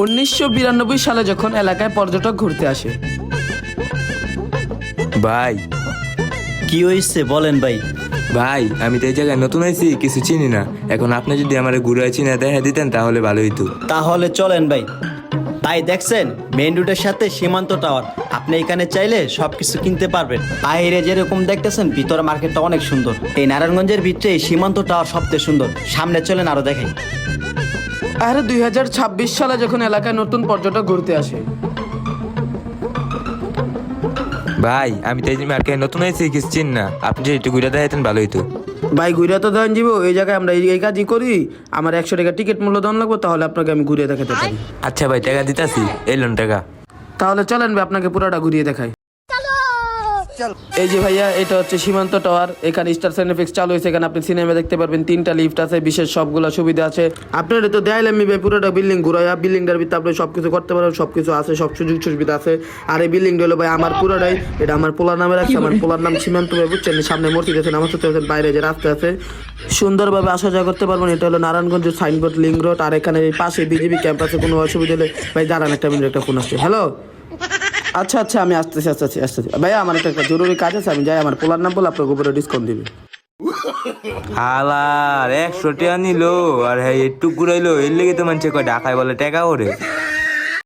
1992 সালে যখন এলাকায় পর্যটক ঘুরতে আসে। ভাই কি হয়েছে বলেন ভাই। ভাই আমি তো এই জায়গায় নতুন আইছি, কিছু চিনি না। এখন আপনি যদি আমার ঘুরে চিনা দেখা দিতেন তাহলে ভালো হইতো। তাহলে চলেন ভাই। ভাই দেখছেন মেইন রোডের সাথে সীমান্ত টাওয়ার, আপনি এখানে চাইলে সবকিছু কিনতে পারবেন। বাইরে যেরকম দেখতেছেন ভিতরে মার্কেটটা অনেক সুন্দর। এই নারায়ণগঞ্জের ভিতরে এই সীমান্ত টাওয়ার সবচেয়ে সুন্দর। সামনে চলেন আরো দেখাই। আরে 2026 সালে যখন এলাকায় নতুন পর্যটক ঘুরতে আসে। ভাই আমি তো এই মার্কেটে নতুন আইছি, কিছু চিনি না। আপনি যদি একটু ঘুরে দেখাইতেন ভালো হইতো। ভাই ঘুরে তো দেন যাব, এই জায়গায় আমরা এই কাজই করি। আমার 100 টাকা টিকিট মূল্য দাম লাগবে, তাহলে আপনাকে আমি ঘুরিয়ে দেখাতে পারি। আচ্ছা ভাই টাকা দিতাছি, এই লোন টাকা। তাহলে চলেন ভাই আপনাকে পুরোটা ঘুরিয়ে দেখাই। এই যে ভাইয়া, এটা হচ্ছে সীমান্ত টাওয়ার। এখানে স্টার সিনেফিক্স চালু হয়েছে। এখানে আপনি সিনেমা দেখতে পারবেন, 3টা লিফট আছে, বিশেষ সবগুলো সুবিধা আছে। আপনার তো দেয়ালে মিবে পুরোটা বিল্ডিং ঘুরাইয়া, বিল্ডিংটার ভিতরে আপনি সবকিছু করতে পারবেন, সবকিছু আছে, সব সুযোগ সুবিধা আছে। আর এই বিল্ডিংটা হলো ভাই আমার পুরোটাই, এটা আমার পোলার নামে রাখছে। আমার পোলার নাম সীমান্ত ভাই, বুঝছেন? সামনে মসজিদ আছে, নামাজ পড়তে পারছেন, বাইরে যে রাস্তা আছে, সুন্দরভাবে আসা যাওয়া করতে পারবেন। এটা হলো নারায়ণগঞ্জ সাইনবোর্ড লিঙ্ক রোড। আর এখানে পাশে বিজেপি ক্যাম্প আছে। কোনো অসুবিধা হলে ভাই দাঁড়ান, একটা মিনিট, একটা ফোন আসছে। হ্যালো, আচ্ছা আচ্ছা আমি আসতেছি ভাইয়া, আমার একটা জরুরি কাজ আছে, আমি যাই। আমার পোলার নাম বলে আপনার উপরে ডিসকাউন্ট দিবে। হালার 100 টাকা নিলো আর হ্যাঁ একটু ঘুরাইলো, এর লেগে তো মানুষে কয় ঢাকায় বলে টাকা ওরে।